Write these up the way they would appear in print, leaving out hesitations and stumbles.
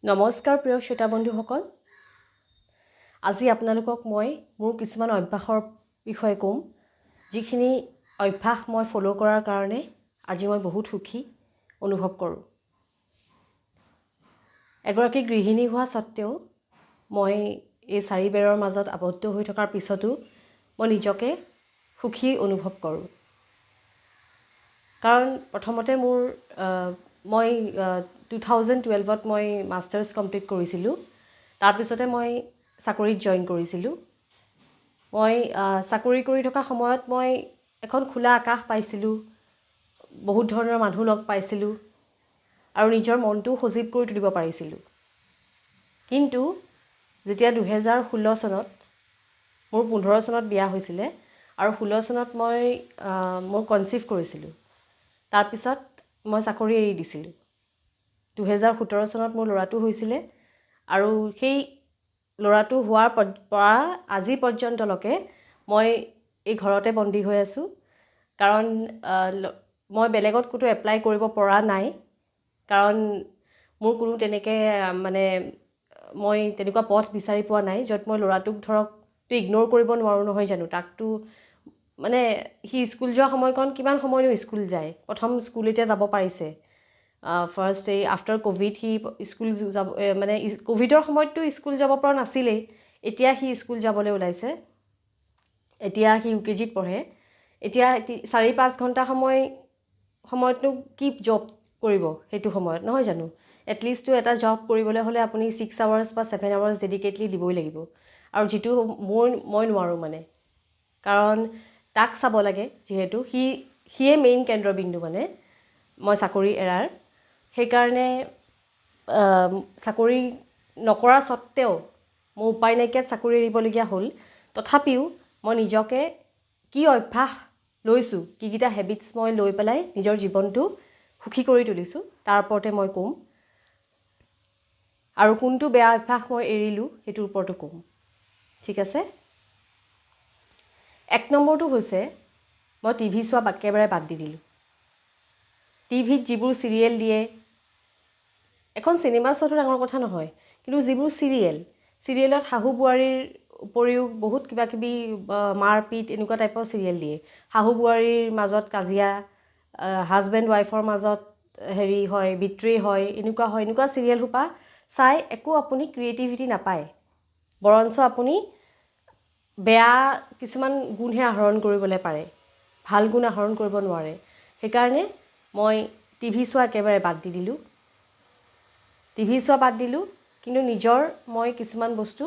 নমস্কাৰ প্ৰিয় শ্ৰোতা বন্ধুসকল। আজি আপোনালোকক মই মোৰ কিছুমান অভ্যাসৰ বিষয়ে ক'ম, যিখিনি অভ্যাস মই ফ'ল' কৰাৰ কাৰণে আজি মই বহুত সুখী অনুভৱ কৰোঁ। এগৰাকী গৃহিণী হোৱা স্বত্তেও মই এই চাৰিবেৰৰ মাজত আবদ্ধ হৈ থকাৰ পিছতো মই নিজকে সুখী অনুভৱ কৰোঁ। কাৰণ প্ৰথমতে মই 2012ত মই মাষ্টাৰ্ছ কমপ্লিট কৰিছিলোঁ। তাৰপিছতে মই চাকৰিত জইন কৰিছিলোঁ। মই চাকৰি কৰি থকা সময়ত মই এখন খোলা আকাশ পাইছিলোঁ, বহুত ধৰণৰ মানুহ লগ পাইছিলোঁ আৰু নিজৰ মনটো সজীৱ কৰি তুলিব পাৰিছিলোঁ। কিন্তু যেতিয়া 2016 চনত মোৰ 15 চনত বিয়া হৈছিলে আৰু 16 চনত মই কনচিভ কৰিছিলোঁ। তাৰপিছত মই চাকৰি এৰি দিছিলোঁ। 2017 চনত মোৰ ল'ৰাটো হৈছিলে আৰু সেই ল'ৰাটো হোৱাৰ পৰা আজি পৰ্যন্তলৈকে মই এই ঘৰতে বন্দী হৈ আছোঁ। কাৰণ মই বেলেগত ক'তো এপ্লাই কৰিব পৰা নাই, কাৰণ মোৰ কোনো তেনেকৈ মই তেনেকুৱা পথ বিচাৰি পোৱা নাই য'ত মই ল'ৰাটোক ইগন'ৰ কৰিব নোৱাৰোঁ নহয় জানো। তাকতো সি স্কুল যোৱা সময়কণ কিমান সময়নো স্কুল যায়, প্ৰথম স্কুল এতিয়া যাব পাৰিছে। ফাৰ্ষ্ট আফটাৰ ক'ভিড সি স্কুল যাব, ক'ভিডৰ সময়ততো স্কুল যাব পৰা নাছিলেই। এতিয়া সি স্কুল যাবলৈ ওলাইছে। এতিয়া সি UKGত পঢ়ে। এতিয়া 4-5 ঘণ্টা সময়তনো কি জব কৰিব সেইটো সময়ত, নহয় জানো। এটলিষ্টটো এটা জব কৰিবলৈ হ'লে আপুনি 6 আৱাৰ্ছ বা 7 আৱাৰ্ছ ডেডিকেটলি দিবই লাগিব, আৰু যিটো মই নোৱাৰোঁ কাৰণ তাক চাব লাগে, যিহেতু সিয়ে মেইন কেন্দ্ৰবিন্দু মই চাকৰি এৰাৰ। সেইকাৰণে চাকৰি নকৰা স্বত্তেও মোৰ উপায় নাইকিয়াত চাকৰি এৰিবলগীয়া হ'ল। তথাপিও মই নিজকে কি অভ্যাস লৈছোঁ, কিকেইটা হেবিটছ মই লৈ পেলাই নিজৰ জীৱনটো সুখী কৰি তুলিছোঁ, তাৰ ওপৰতে মই ক'ম। আৰু কোনটো বেয়া অভ্যাস মই এৰিলোঁ সেইটোৰ ওপৰতো ক'ম। ঠিক আছে। 1 নম্বৰটো হৈছে মই টিভি চোৱা একেবাৰে বাদ দি দিলোঁ। টিভিত যিবোৰ চিৰিয়েল দিয়ে, এখন চিনেমা চোৱাটো ডাঙৰ কথা নহয়, কিন্তু যিবোৰ চিৰিয়েলত শাহু বোৱাৰীৰ উপৰিও বহুত কিবাকিবি মাৰপিট এনেকুৱা টাইপৰ চিৰিয়েল দিয়ে। শাহু বোৱাৰীৰ মাজত কাজিয়া, হাজবেণ্ড ৱাইফৰ মাজত হয়, বিট্ৰে হয়, এনেকুৱা চিৰিয়েল সোপা চাই একো আপুনি ক্ৰিয়েটিভিটি নাপায়। বৰঞ্চ আপুনি বেয়া কিছুমান গুণহে আহৰণ কৰিবলৈ পাৰে, ভাল গুণ আহৰণ কৰিব নোৱাৰে। সেইকাৰণে মই টিভি চোৱা একেবাৰে বাদ দি দিলোঁ। টিভি চোৱা বাদ দিলোঁ, কিন্তু নিজৰ মই কিছুমান বস্তু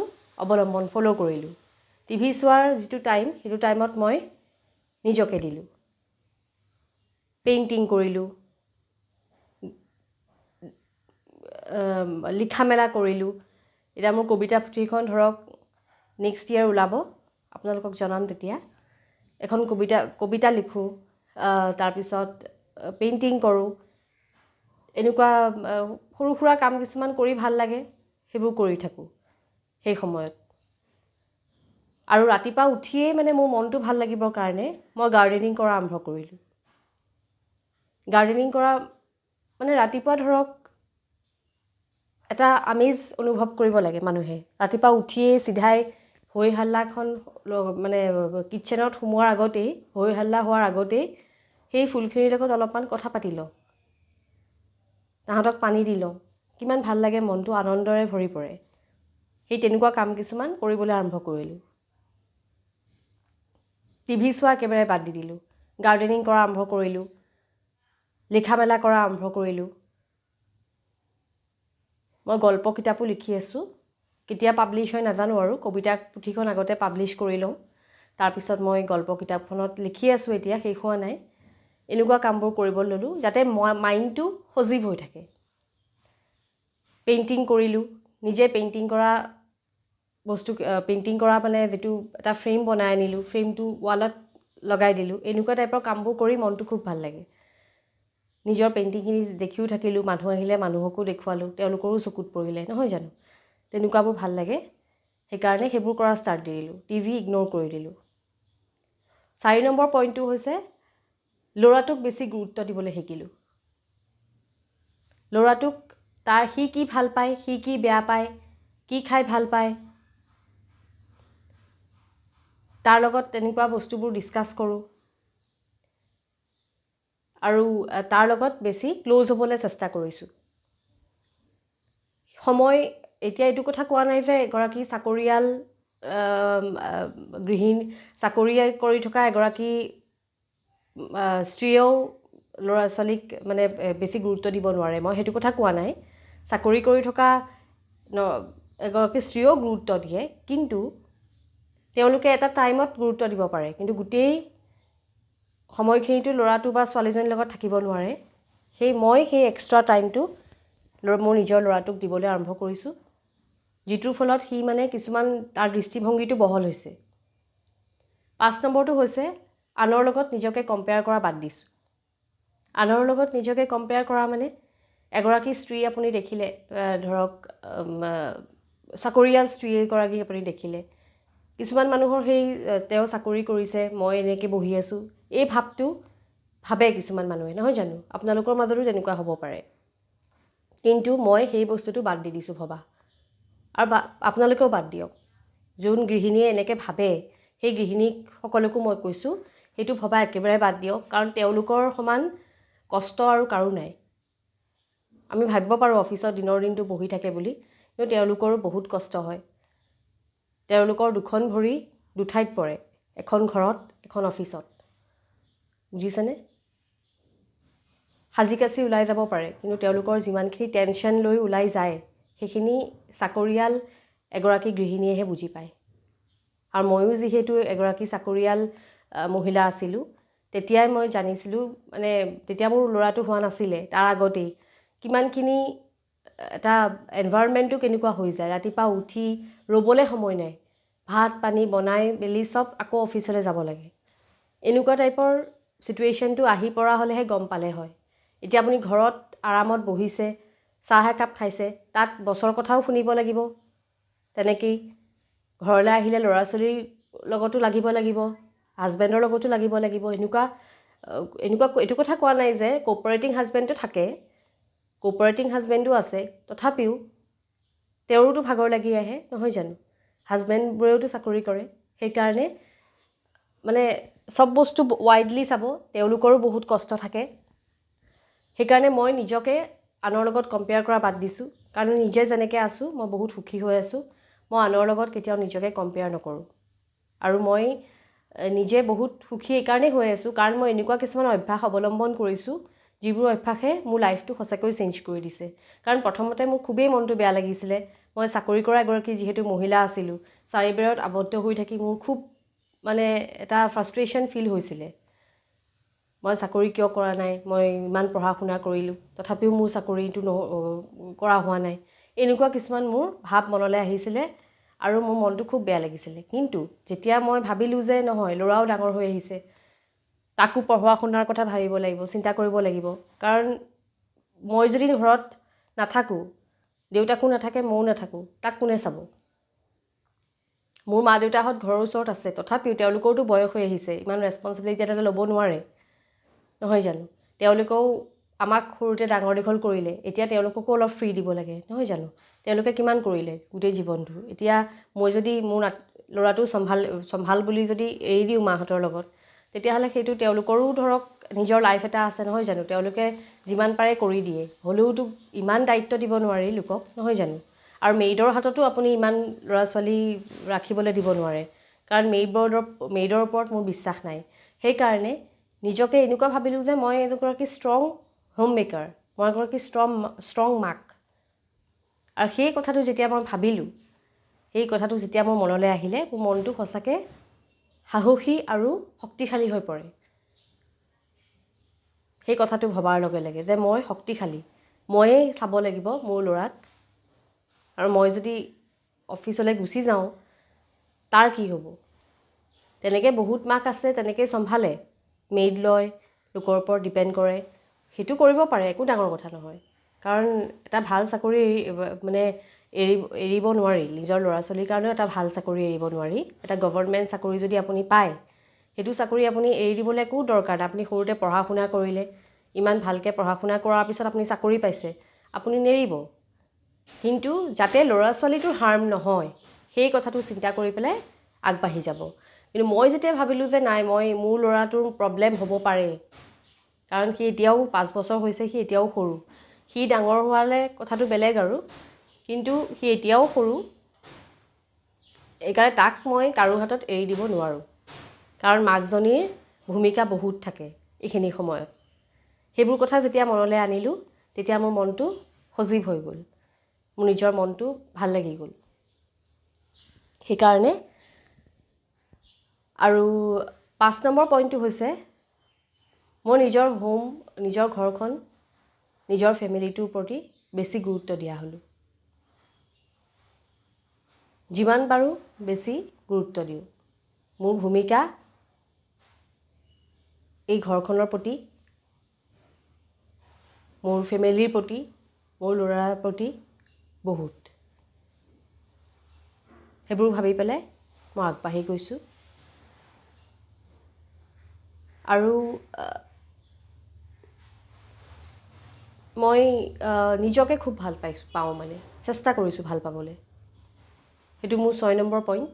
ফ'ল' কৰিলোঁ। টিভি চোৱাৰ যিটো টাইম, সেইটো টাইমত মই নিজকে দিলোঁ। পেইণ্টিং কৰিলোঁ, লিখা মেলা কৰিলোঁ। এতিয়া মোৰ কবিতা পুথিখন নেক্সট ইয়েৰ ওলাব, আপোনালোকক জনাম তেতিয়া। এখন কবিতা লিখোঁ, তাৰপিছত পেইণ্টিং কৰোঁ। এনেকুৱা সৰু সুৰা কাম কিছুমান কৰি ভাল লাগে, সেইবোৰ কৰি থাকোঁ সেই সময়ত। আৰু ৰাতিপুৱা উঠিয়েই মোৰ মনটো ভাল লাগিবৰ কাৰণে মই গাৰ্ডেনিং কৰা আৰম্ভ কৰিলোঁ। গাৰ্ডেনিং কৰা ৰাতিপুৱা এটা আমেজ অনুভৱ কৰিব লাগে মানুহে। ৰাতিপুৱা উঠিয়েই চিধাই হৈ হাল্লাখন কিটচেনত সোমোৱাৰ আগতেই, হৈ হাল্লা হোৱাৰ আগতেই সেই ফুলখিনিৰ লগত অলপমান কথা পাতি লওঁ, তাহাঁতক পানী দি লওঁ। কিমান ভাল লাগে, মনটো আনন্দৰে ভৰি পৰে। সেই তেনেকুৱা কাম কিছুমান কৰিবলৈ আৰম্ভ কৰিলোঁ। টিভি চোৱা একেবাৰে বাদ দি দিলোঁ। গাৰ্ডেনিং কৰা আৰম্ভ কৰিলোঁ, লিখা মেলা কৰা আৰম্ভ কৰিলোঁ। মই গল্প কিতাপো লিখি আছোঁ। কেতিয়া পাব্লিছ হয় নাজানো, আৰু কবিতা পুথিখন আগতে পাব্লিছ কৰি লওঁ, তাৰপিছত মই গল্প কিতাপখনত লিখি আছোঁ। এতিয়া শেষ হোৱা নাই। এনেকুৱা কামবোৰ কৰিবলৈ ল'লোঁ যাতে মাইণ্ডটো সজীৱ হৈ থাকে। পেইণ্টিং কৰিলোঁ, নিজে পেইণ্টিং কৰা যিটো এটা ফ্ৰেম বনাই আনিলোঁ, ফ্ৰেমটো ৱালত লগাই দিলোঁ। এনেকুৱা টাইপৰ কামবোৰ কৰি মনটো খুব ভাল লাগে। নিজৰ পেইণ্টিংখিনি দেখিও থাকিলোঁ, মানুহ আহিলে মানুহকো দেখুৱালোঁ, তেওঁলোকৰো চকুত পৰিলে, নহয় জানো। তেনেকুৱাবোৰ ভাল লাগে। সেইকাৰণে সেইবোৰ কৰা ষ্টাৰ্ট দি দিলোঁ, টিভি ইগন'ৰ কৰি দিলোঁ। 4 নম্বৰ পইণ্টটো হৈছে ল'ৰাটোক বেছি গুৰুত্ব দিবলৈ শিকিলোঁ। ল'ৰাটোক তাৰ সি কি ভাল পায়, সি কি বেয়া পায়, কি খাই ভাল পায়, তাৰ লগত তেনেকুৱা বস্তুবোৰ ডিছকাছ কৰোঁ আৰু তাৰ লগত বেছি ক্ল'জ হ'বলৈ চেষ্টা কৰিছোঁ। সময় এতিয়া এইটো কথা কোৱা নাই যে এগৰাকী চাকৰিয়াল গৃহিণী চাকৰি কৰি থকা এগৰাকী স্ত্ৰীয়েও ল'ৰা ছোৱালীক মানে বেছি গুৰুত্ব দিব নোৱাৰে, মই সেইটো কথা কোৱা নাই। চাকৰি কৰি থকা এগৰাকী স্ত্ৰীয়েও গুৰুত্ব দিয়ে, কিন্তু তেওঁলোকে এটা টাইমত গুৰুত্ব দিব পাৰে, কিন্তু গোটেই সময়খিনিতো ল'ৰাটো বা ছোৱালীজনীৰ লগত থাকিব নোৱাৰে। মই সেই এক্সট্ৰা টাইমটো মোৰ নিজৰ ল'ৰাটোক দিবলৈ আৰম্ভ কৰিছোঁ, যিটোৰ ফলত সি মানে কিছুমান তাৰ দৃষ্টিভংগীটো বহল হৈছে। 5 নম্বৰটো হৈছে আনৰ লগত নিজকে কম্পেয়াৰ কৰা বাদ দিছোঁ। আনৰ লগত নিজকে কম্পেয়াৰ কৰা মানে এগৰাকী স্ত্ৰী আপুনি দেখিলে, ধৰক চাকৰিয়াল স্ত্ৰী এগৰাকী আপুনি দেখিলে, কিছুমান মানুহৰ সেই তেওঁ চাকৰি কৰিছে, মই এনেকৈ বহি আছোঁ, এই ভাৱটো ভাবে কিছুমান মানুহে, নহয় জানো? আপোনালোকৰ মাজতো তেনেকুৱা হ'ব পাৰে, কিন্তু মই সেই বস্তুটো বাদ দি দিছোঁ ভবা। আৰু আপোনালোকেও বাদ দিয়ক। যোন গৃহিণীয়ে এনেকৈ ভাবে সেই গৃহিণীসকলকো মই কৈছোঁ সেইটো ভবা একেবাৰে বাদ দিয়ক, কাৰণ তেওঁলোকৰ সমান কষ্ট আৰু কাৰো নাই। আমি ভাবিব পাৰোঁ অফিচত দিনৰ দিনটো বহি থাকে বুলি, কিন্তু তেওঁলোকৰো বহুত কষ্ট হয়। তেওঁলোকৰ দুখন ভৰি দুঠাইত পৰে, এখন ঘৰত এখন অফিচত, বুজিছেনে? সাজি কাচি ওলাই যাব পাৰে, কিন্তু তেওঁলোকৰ যিমানখিনি টেনশ্যন লৈ ওলাই যায় সেইখিনি চাকৰিয়াল এগৰাকী গৃহিণীয়েহে বুজি পায়। আৰু ময়ো যিহেতু এগৰাকী চাকৰিয়াল মহিলা আছিলোঁ, তেতিয়াই মই জানিছিলোঁ, মানে তেতিয়া মোৰ ল'ৰাটো হোৱা নাছিলে, তাৰ আগতেই কিমানখিনি এটা এনভাইৰনমেণ্টটো কেনেকুৱা হৈ যায়। ৰাতিপুৱা উঠি ৰ'বলৈ সময় নাই, ভাত পানী বনাই মেলি চব আকৌ অফিচলৈ যাব লাগে। এনেকুৱা টাইপৰ চিটুৱেশ্যনটো আহি পৰা হ'লেহে গম পালে হয়। এতিয়া আপুনি ঘৰত আৰামত বহিছে, চাহ একাপ খাইছে, তাত বছৰ কথাও শুনিব লাগিব, তেনেকেই ঘৰলৈ আহিলে ল'ৰা ছোৱালীৰ লগতো লাগিব লাগিব, হাজবেণ্ডৰ লগতো লাগিব লাগিব। এনেকুৱা এইটো কথা কোৱা নাই যে কোঅপাৰেটিং হাজবেণ্ডটো থাকে, কোঅপাৰেটিং হাজবেণ্ডো আছে, তথাপিও তেওঁৰোতো ভাগৰ লাগি আহে, নহয় জানো? হাজবেণ্ডবোৰেওতো চাকৰি কৰে, সেইকাৰণে মানে চব বস্তু ৱাইডলি চাব, তেওঁলোকৰো বহুত কষ্ট থাকে। সেইকাৰণে মই নিজকে আনৰ লগত কম্পেয়াৰ কৰা বাদ দিছোঁ, কাৰণ নিজে যেনেকৈ আছোঁ মই বহুত সুখী হৈ আছোঁ। মই আনৰ লগত কেতিয়াও নিজকে কম্পেয়াৰ নকৰোঁ, আৰু মই নিজে বহুত সুখী এইকাৰণেই হৈ আছোঁ কাৰণ মই এনেকুৱা কিছুমান অভ্যাস অৱলম্বন কৰিছোঁ যিবোৰ অভ্যাসে মোৰ লাইফটো সঁচাকৈ চেঞ্জ কৰি দিছে। কাৰণ প্ৰথমতে মোৰ খুবেই মনটো বেয়া লাগিছিলে, মই চাকৰি কৰা এগৰাকী যিহেতু মহিলা আছিলোঁ, চাৰিবেৰত আবদ্ধ হৈ থাকি মোৰ খুব মানে এটা ফ্ৰাষ্ট্ৰেশ্যন ফিল হৈছিলে। মই চাকৰি কিয় কৰা নাই, মই ইমান পঢ়া শুনা কৰিলোঁ তথাপিও মোৰ চাকৰিটো কৰা হোৱা নাই, এনেকুৱা কিছুমান মোৰ ভাৱ মনলৈ আহিছিলে আৰু মোৰ মনটো খুব বেয়া লাগিছিলে। কিন্তু যেতিয়া মই ভাবিলোঁ যে নহয়, ল'ৰাও ডাঙৰ হৈ আহিছে, তাকো পঢ়া শুনাৰ কথা ভাবিব লাগিব, চিন্তা কৰিব লাগিব, কাৰণ মই যদি ঘৰত নাথাকোঁ, দেউতাকো নাথাকে, ময়ো নাথাকোঁ, তাক কোনে চাব? মোৰ মা দেউতাহঁত ঘৰৰ ওচৰত আছে, তথাপিও তেওঁলোকৰতো বয়স হৈ আহিছে, ইমান ৰেছপনচিবিলিটি এটা ল'ব নোৱাৰে, নহয় জানো? তেওঁলোকেও আমাক সৰুতে ডাঙৰ দীঘল কৰিলে, এতিয়া তেওঁলোককো অলপ ফ্ৰী দিব লাগে, নহয় জানো? তেওঁলোকে কিমান কৰিলে গোটেই জীৱনটো, এতিয়া মই যদি মোৰ ল'ৰাটো চম্ভাল বুলি যদি এৰি দিওঁ মাহঁতৰ লগত, তেতিয়াহ'লে সেইটো তেওঁলোকৰো ধৰক নিজৰ লাইফ এটা আছে, নহয় জানো? তেওঁলোকে যিমান পাৰে কৰি দিয়ে, হ'লেওতো ইমান দায়িত্ব দিব নোৱাৰি লোকক, নহয় জানো? আৰু মেইডৰ হাততো আপুনি ইমান ল'ৰা ছোৱালী ৰাখিবলৈ দিব নোৱাৰে, কাৰণ মেইডৰ ওপৰত মোৰ বিশ্বাস নাই। সেইকাৰণে নিজকে এনেকুৱা ভাবিলোঁ যে মই এগৰাকী ষ্ট্ৰং হোম মেকাৰ, মই এগৰাকী ষ্ট্ৰং মাক। আৰু সেই কথাটো যেতিয়া মই ভাবিলোঁ, সেই কথাটো যেতিয়া মোৰ মনলৈ আহিলে, মোৰ মনটো সঁচাকৈ সাহসী আৰু শক্তিশালী হৈ পৰে। সেই কথাটো ভবাৰ লগে লগে যে মই শক্তিশালী, ময়েই চাব লাগিব মোৰ ল'ৰাক, আৰু মই যদি অফিচলৈ গুচি যাওঁ তাৰ কি হ'ব? তেনেকৈ বহুত মাক আছে, তেনেকৈ চম্ভালে, মেইড লয়, লোকৰ ওপৰত ডিপেণ্ড কৰে, সেইটো কৰিব পাৰে, একো ডাঙৰ কথা নহয়। কাৰণ এটা ভাল চাকৰি মানে এৰিব নোৱাৰি, নিজৰ ল'ৰা ছোৱালীৰ কাৰণেও এটা ভাল চাকৰি এৰিব নোৱাৰি। এটা গভৰ্ণমেণ্ট চাকৰি যদি আপুনি পায়, সেইটো চাকৰি আপুনি এৰি দিবলৈ একো দৰকাৰ নাই। আপুনি সৰুতে পঢ়া শুনা কৰিলে, ইমান ভালকৈ পঢ়া শুনা কৰাৰ পিছত আপুনি চাকৰি পাইছে, আপুনি নেৰিব। কিন্তু যাতে ল'ৰা ছোৱালীটোৰ হাৰ্ম নহয় সেই কথাটো চিন্তা কৰি পেলাই আগবাঢ়ি যাব। কিন্তু মই যেতিয়া ভাবিলোঁ যে নাই মোৰ ল'ৰাটোৰ প্ৰব্লেম হ'ব পাৰে, কাৰণ সি এতিয়াও 5 বছৰ হৈছে, সি এতিয়াও সৰু, সি ডাঙৰ হোৱালে কথাটো বেলেগ আৰু, কিন্তু সি এতিয়াও সৰু, এইকাৰণে তাক মই কাৰো হাতত এৰি দিব নোৱাৰোঁ। কাৰণ মাকজনীৰ ভূমিকা বহুত থাকে এইখিনি সময়ত। সেইবোৰ কথা যেতিয়া মনলৈ আনিলোঁ তেতিয়া মোৰ মনটো সজীৱ হৈ গ'ল, মোৰ নিজৰ মনটো ভাল লাগি গ'ল। সেইকাৰণে আৰু 5 নম্বৰ পইণ্টটো হৈছে মই নিজৰ ঘৰখন, নিজৰ ফেমিলিটোৰ প্ৰতি বেছি গুৰুত্ব দিয়া হ'লোঁ। যিমান পাৰোঁ বেছি গুৰুত্ব দিওঁ। মোৰ ভূমিকা এই ঘৰখনৰ প্ৰতি, মোৰ ফেমিলিৰ প্ৰতি, মোৰ ল'ৰাৰ প্ৰতি বহুত। সেইবোৰ ভাবি পেলাই মই আগবাঢ়ি গৈছোঁ। আৰু মই নিজকে খুব ভাল পাওঁ, মানে চেষ্টা কৰিছোঁ ভাল পাবলৈ। সেইটো মোৰ 6 নম্বৰ পইণ্ট।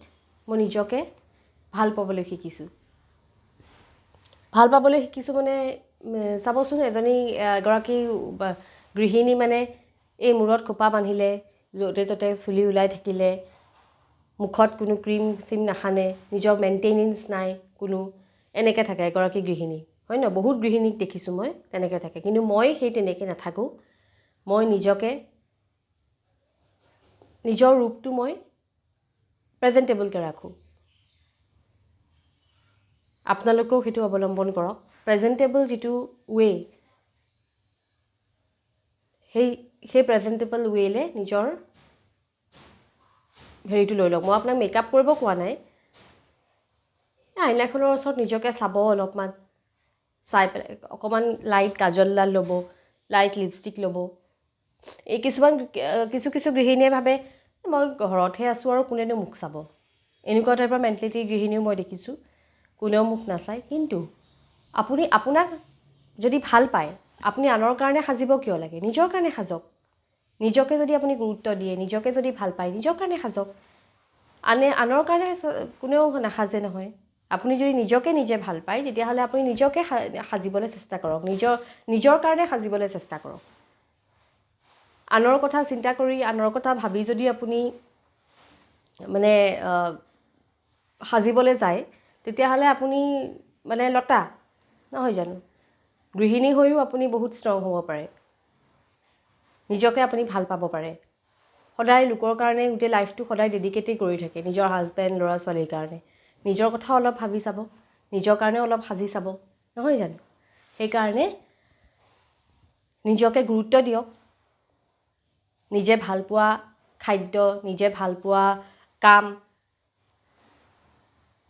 মই নিজকে ভাল পাবলৈ শিকিছোঁ। ভাল পাবলৈ শিকিছোঁ মানে চাবচোন, এগৰাকী গৃহিণী মানে এই মূৰত খোপা বান্ধিলে, য'তে ত'তে চুলি ওলাই থাকিলে, মুখত কোনো ক্ৰীম চিম নাসানে, নিজৰ মেইনটেনেঞ্চ নাই কোনো, এনেকৈ থাকে এগৰাকী গৃহিণী, হয় নহয়? বহুত গৃহিণীক দেখিছোঁ মই তেনেকৈ থাকে। কিন্তু মই তেনেকৈ নাথাকোঁ। মই নিজৰ ৰূপটো মই প্ৰেজেণ্টেবলকৈ ৰাখোঁ। আপোনালোকেও সেইটো অৱলম্বন কৰক। প্ৰেজেণ্টেবল যিটো ৱে, সেই প্ৰেজেণ্টেবল ৱেলে নিজৰ হেৰিটো লৈ লওক। মই আপোনাক মেকআপ কৰিব কোৱা নাই। আইনাখনৰ ওচৰত নিজকে চাব, অলপমান চাই পেলাই অকণমান লাইট কাজলডাল ল'ব, লাইট লিপষ্টিক ল'ব। এই কিছু গৃহিণীয়ে ভাবে মই ঘৰতহে আছোঁ আৰু কোনেনো মোক চাব, এনেকুৱা টাইপৰ মেণ্টেলিটিৰ গৃহিণীও মই দেখিছোঁ। কোনেও মোক নাচায়। কিন্তু আপোনাক যদি ভাল পায়, আপুনি আনৰ কাৰণে সাজিব কিয় লাগে? নিজৰ কাৰণে সাজক। নিজকে যদি আপুনি গুৰুত্ব দিয়ে, নিজকে যদি ভাল পায়, নিজৰ কাৰণে সাজক। আনৰ কাৰণে কোনেও নাসাজে নহয়। আপুনি যদি নিজে ভাল পায়, তেতিয়াহ'লে আপুনি নিজকে সাজিবলৈ চেষ্টা কৰক, নিজৰ কাৰণে সাজিবলৈ চেষ্টা কৰক। আনৰ কথা চিন্তা কৰি, আনৰ কথা ভাবি যদি আপুনি মানে সাজিবলৈ যায়, তেতিয়াহ'লে আপুনি মানে লতা নহয় জানো? গৃহিণী হৈও আপুনি বহুত ষ্ট্ৰং হ'ব পাৰে। নিজকে আপুনি ভাল পাব পাৰে। সদায় লোকৰ কাৰণে গোটেই লাইফটো সদায় ডেডিকেটেই কৰি থাকে, নিজৰ হাজবেণ্ড, ল'ৰা ছোৱালীৰ কাৰণে। নিজৰ কথাও অলপ ভাবি চাব, নিজৰ কাৰণেও অলপ সাজি চাব, নহয় জানো? সেইকাৰণে নিজকে গুৰুত্ব দিয়ক। নিজে ভাল পোৱা খাদ্য, নিজে ভাল পোৱা কাম,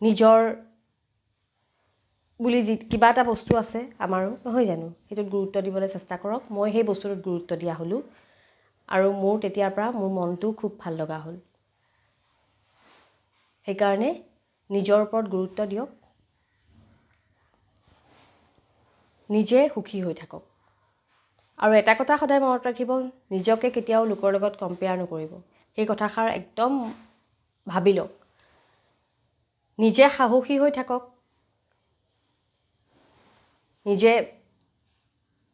নিজৰ বুলি কিবা এটা বস্তু আছে আমাৰো, নহয় জানো? সেইটোত গুৰুত্ব দিবলৈ চেষ্টা কৰক। মই সেই বস্তুটোত গুৰুত্ব দিয়া হ'লোঁ, আৰু মোৰ তেতিয়াৰ পৰা মোৰ মনটো খুব ভাল লগা হ'ল। সেইকাৰণে নিজৰ ওপৰত গুৰুত্ব দিয়ক, নিজে সুখী হৈ থাকক। আৰু এটা কথা সদায় মনত ৰাখিব, নিজকে কেতিয়াও লোকৰ লগত কম্পেয়াৰ নকৰিব। সেই কথাষাৰ একদম ভাবি লওক। নিজে সাহসী হৈ থাকক,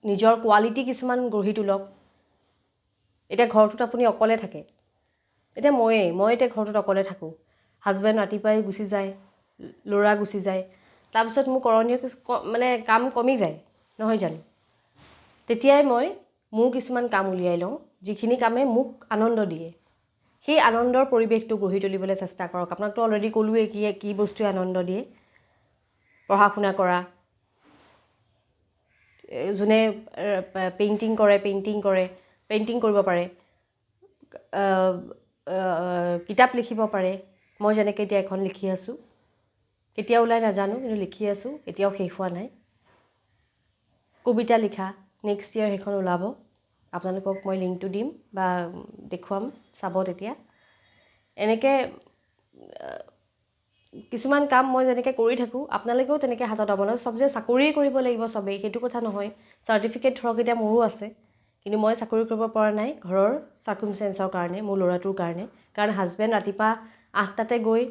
নিজৰ কোৱালিটি কিছুমান গঢ়ি তোলক। এতিয়া ঘৰটোত আপুনি অকলে থাকে। এতিয়া মই এতিয়া ঘৰটোত অকলে থাকোঁ। হাজবেণ্ড ৰাতিপুৱাই গুচি যায়, ল'ৰা গুচি যায়, তাৰপিছত মোৰ কৰণীয় মানে কাম কমি যায়, নহয় জানো? তেতিয়াই মই মোৰ কিছুমান কাম উলিয়াই লওঁ, যিখিনি কামে মোক আনন্দ দিয়ে। সেই আনন্দৰ পৰিৱেশটো গঢ়ি তুলিবলৈ চেষ্টা কৰক। আপোনাকতো অলৰেডি ক'লোৱেই কি বস্তুৱে আনন্দ দিয়ে। পঢ়া শুনা কৰা, যোনে পেইণ্টিং কৰিব পাৰে, কিতাপ লিখিব পাৰে। মই যেনেকৈ এতিয়া এখন লিখি আছোঁ, কেতিয়া ওলাই নাজানো, কিন্তু লিখি আছোঁ, এতিয়াও শেষ হোৱা নাই। কবিতা লিখা, নেক্সট ইয়েৰ সেইখন ওলাব। আপোনালোকক মই লিংকটো দিম বা দেখুৱাম, চাব তেতিয়া। এনেকৈ কিছুমান কাম মই যেনেকৈ কৰি থাকোঁ, আপোনালোকেও তেনেকৈ হাতত ল'ব। চব যে চাকৰিয়ে কৰিব লাগিব চবেই, সেইটো কথা নহয়। চাৰ্টিফিকেট ধৰক এতিয়া মোৰো আছে, কিন্তু মই চাকৰি কৰিব পৰা নাই ঘৰৰ চাৰ্কুমষ্টেঞ্চৰ কাৰণে, মোৰ ল'ৰাটোৰ কাৰণে। কাৰণ হাজবেণ্ড ৰাতিপুৱা 8টাতে গৈ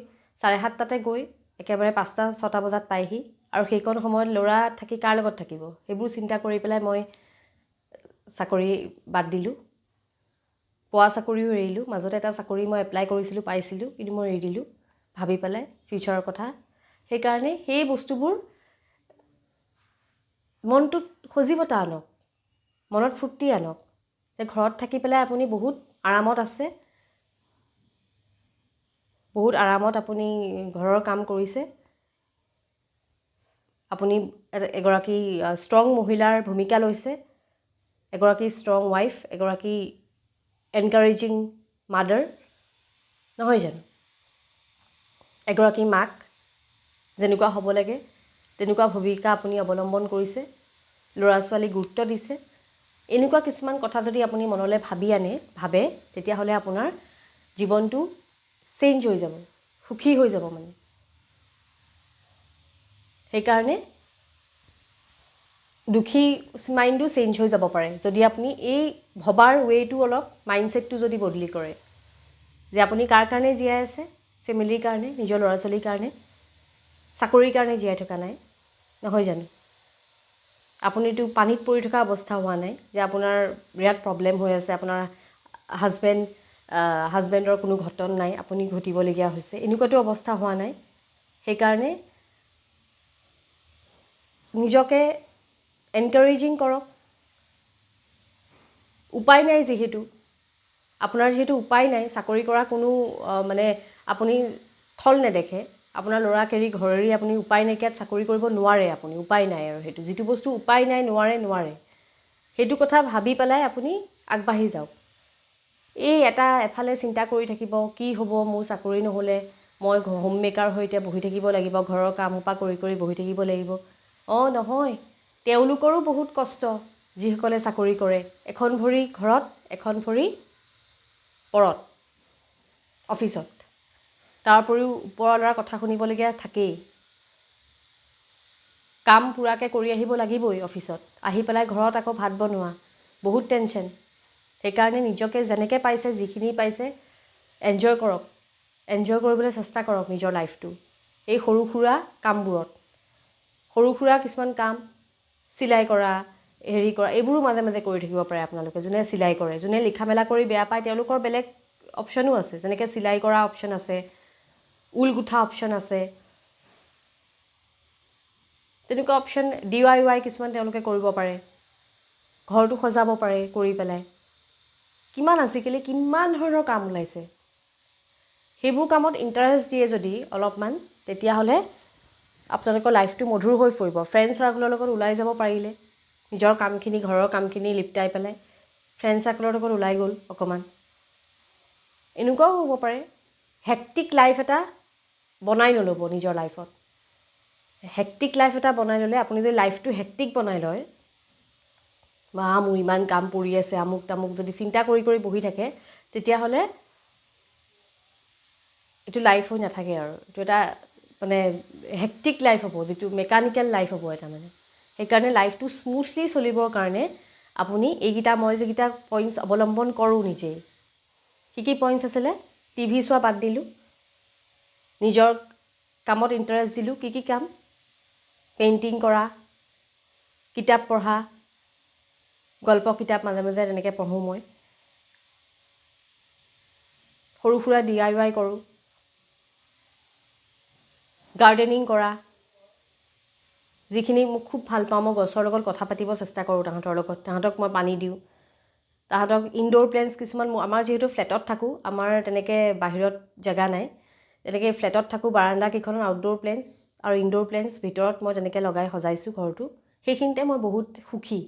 7:30টাতে গৈ একেবাৰে 5টা-6টা বজাত পায়হি, আৰু সেইকণ সময়ত ল'ৰা থাকি কাৰ লগত থাকিব, সেইবোৰ চিন্তা কৰি পেলাই মই চাকৰি বাদ দিলোঁ। পোৱা চাকৰিও এৰিলোঁ। মাজতে এটা চাকৰি মই এপ্লাই কৰিছিলোঁ, পাইছিলোঁ, কিন্তু মই এৰি দিলোঁ ভাবি পেলাই ফিউচাৰৰ কথা। সেইকাৰণে সেই বস্তুবোৰ মনটোত সজীৱতা আনক, মনত ফূৰ্তি আনক, যে ঘৰত থাকি পেলাই আপুনি বহুত আৰামত আছে, বহুত আৰামত আপুনি ঘৰৰ কাম কৰিছে, আপুনি এগৰাকী ষ্ট্ৰং মহিলাৰ ভূমিকা লৈছে, এগৰাকী ষ্ট্ৰং ৱাইফ, এগৰাকী এনকাৰেজিং মাদাৰ, নহয় জানো? এগৰাকী মাক যেনেকুৱা হ'ব লাগে তেনেকুৱা ভূমিকা আপুনি অৱলম্বন কৰিছে, ল'ৰা ছোৱালীক গুৰুত্ব দিছে। এনেকুৱা কিছুমান কথা যদি আপুনি মনলৈ ভাবে, তেতিয়াহ'লে আপোনাৰ জীৱনটো চেঞ্জ হৈ যাব, সুখী হৈ যাব মানে। সেইকাৰণে দুখী মাইণ্ডটো চেঞ্জ হৈ যাব পাৰে যদি আপুনি এই ভবাৰ ৱেটো অলপ, মাইণ্ডছেটটো যদি বদলি কৰে, যে আপুনি কাৰ কাৰণে জীয়াই আছে, ফেমিলিৰ কাৰণে, নিজৰ ল'ৰা ছোৱালীৰ কাৰণে, চাকৰিৰ কাৰণে জীয়াই থকা নাই, নহয় জানো? আপুনিতো পানীত পৰি থকা অৱস্থা হোৱা নাই যে আপোনাৰ বিৰাট প্ৰব্লেম হৈ আছে, আপোনাৰ হাজবেণ্ডৰ কোনো ঘটন নাই, আপুনি ঘটিবলগীয়া হৈছে, এনেকুৱাতো অৱস্থা হোৱা নাই। সেইকাৰণে নিজকে এনকাৰেজিং কৰক। উপায় নাই যিহেতু, আপোনাৰ যিহেতু উপায় নাই, চাকৰি কৰা কোনো মানে আপুনি থল নেদেখে, আপোনাৰ ল'ৰাক এৰি ঘৰ এৰি আপুনি উপায় নাইকিয়াত চাকৰি কৰিব নোৱাৰে, আপুনি উপায় নাই। আৰু সেইটো যিটো বস্তু উপায় নাই, নোৱাৰে, সেইটো কথা ভাবি পেলাই আপুনি আগবাঢ়ি যাওক। এই এফালে চিন্তা কৰি থাকিব, কি হ'ব মোৰ চাকৰি নহ'লে, মই হোম মেকাৰ হৈ এতিয়া বহি থাকিব লাগিব, ঘৰৰ কাম সোপা কৰি কৰি বহি থাকিব লাগিব। নহয়, তেওঁলোকৰো বহুত কষ্ট, যিসকলে চাকৰি কৰে। এখন ভৰি ঘৰত, এখন ভৰি পৰত, অফিচত। তাৰ উপৰিও ওপৰৱালাৰ কথা শুনিবলগীয়া থাকেই। কাম পূৰাকৈ কৰি আহিব লাগিবই অফিচত, আহি পেলাই ঘৰত আকৌ ভাত বনোৱা, বহুত টেনশ্যন। সেইকাৰণে নিজকে যেনেকৈ পাইছে, যিখিনি পাইছে এনজয় কৰক, এনজয় কৰিবলৈ চেষ্টা কৰক নিজৰ লাইফটো। এই সৰু সুৰা কামবোৰত, সৰু সুৰা কিছুমান কাম, চিলাই কৰা, এইবোৰো মাজে মাজে কৰি থাকিব পাৰে আপোনালোকে। যোনে চিলাই কৰে, যোনে লিখা মেলা কৰি বেয়া পায়, তেওঁলোকৰ বেলেগ অপশ্যনো আছে, যেনেকৈ চিলাই কৰা অপশ্যন আছে, ঊল গুঠা অপশ্যন আছে, তেনেকুৱা অপশ্যন DIY কিছুমান তেওঁলোকে কৰিব পাৰে, ঘৰটো সজাব পাৰে কৰি পেলাই। আজিকালি কিমান ধৰণৰ কাম ওলাইছে। সেইবোৰ কামত ইণ্টাৰেষ্ট দিয়ে যদি অলপমান, তেতিয়াহ'লে আপোনালোকৰ লাইফটো মধুৰ হৈ পৰিব। ফ্ৰেণ্ড চাৰ্কলৰ লগত ওলাই যাব পাৰিলে, নিজৰ কামখিনি, ঘৰৰ কামখিনি লিপটাই পেলাই ফ্ৰেণ্ড চাৰ্কলৰ লগত ওলাই গ'ল অকণমান, এনেকুৱাও হ'ব পাৰে। হেক্টিক লাইফ এটা বনাই নল'ব নিজৰ লাইফত। হেক্টিক লাইফ এটা বনাই ল'লে, আপুনি যদি লাইফটো হেক্টিক বনাই লয়, বা মোৰ ইমান কাম পৰি আছে, আমুক তামুক যদি চিন্তা কৰি কৰি বহি থাকে, তেতিয়াহ'লে এইটো লাইফ হৈ নাথাকে আৰু। এইটো এটা মানে হেক্টিক লাইফ হ'ব, যিটো মেকানিকেল লাইফ হ'ব এটা মানে। সেইকাৰণে লাইফটো স্মুথলি চলিবৰ কাৰণে আপুনি মই যিকেইটা পইণ্টছ অৱলম্বন কৰোঁ নিজেই। কি পইণ্টছ আছিলে? টিভি চোৱা বাদ দিলোঁ, নিজৰ কামত ইণ্টাৰেষ্ট দিলোঁ। কি কাম? পেইণ্টিং কৰা, কিতাপ পঢ়া, গল্প কিতাপ মাজে মাজে তেনেকৈ পঢ়োঁ মই। সৰু সুৰা DIY কৰোঁ, গাৰ্ডেনিং কৰা, যিখিনি মোক খুব ভাল পাওঁ। মই গছৰ লগত কথা পাতিব চেষ্টা কৰোঁ, তাহাঁতক মই পানী দিওঁ, তাহাঁতক ইনড'ৰ প্লেণ্টছ কিছুমান, আমাৰ যিহেতু ফ্লেটত থাকোঁ, আমাৰ তেনেকৈ বাহিৰত জেগা নাই, তেনেকৈ ফ্লেটত থাকোঁ, বাৰাণ্ডাকেইখনত আউটড'ৰ প্লেণ্টছ আৰু ইনড'ৰ প্লেণ্টছ ভিতৰত মই তেনেকৈ লগাই সজাইছোঁ ঘৰটো। সেইখিনিতে মই বহুত সুখী।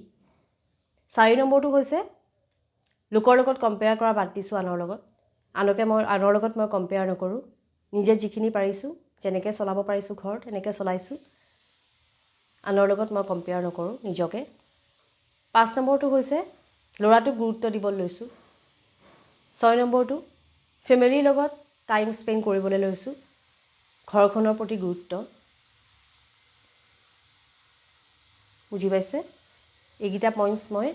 4 নম্বৰটো হৈছে লোকৰ লগত কম্পেয়াৰ কৰা বাদ দিছোঁ, আনৰ লগত। আনৰ লগত মই কম্পেয়াৰ নকৰোঁ। নিজে যিখিনি পাৰিছোঁ, যেনেকৈ চলাব পাৰিছোঁ ঘৰ, তেনেকৈ চলাইছোঁ। আনৰ লগত মই কম্পেয়াৰ নকৰোঁ নিজকে। 5 নম্বৰটো হৈছে ল'ৰাটোক গুৰুত্ব দিবলৈ লৈছোঁ। 6 নম্বৰটো ফেমিলিৰ লগত টাইম স্পেণ্ড কৰিবলৈ লৈছোঁ, ঘৰখনৰ প্ৰতি গুৰুত্ব। বুজি পাইছে? এইকেইটা পইণ্টছ মই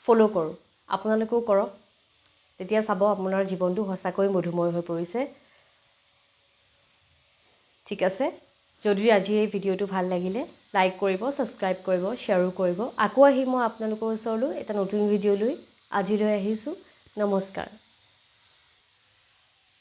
ফ'ল' কৰোঁ আপোনালোকেও কৰক তেতিয়া চাব আপোনাৰ জীৱনটো সঁচাকৈ মধুময় হৈ পৰিছে ঠিক আছে যদি আজি এই ভিডিঅ'টো ভাল লাগিলে লাইক কৰিব ছাবস্ক্ৰাইব কৰিব শ্বেয়াৰো কৰিব আকৌ আহিম মই আপোনালোকৰ ওচৰলৈ এটা নতুন ভিডিঅ' লৈ আজিলৈ আহিছোঁ নমস্কাৰ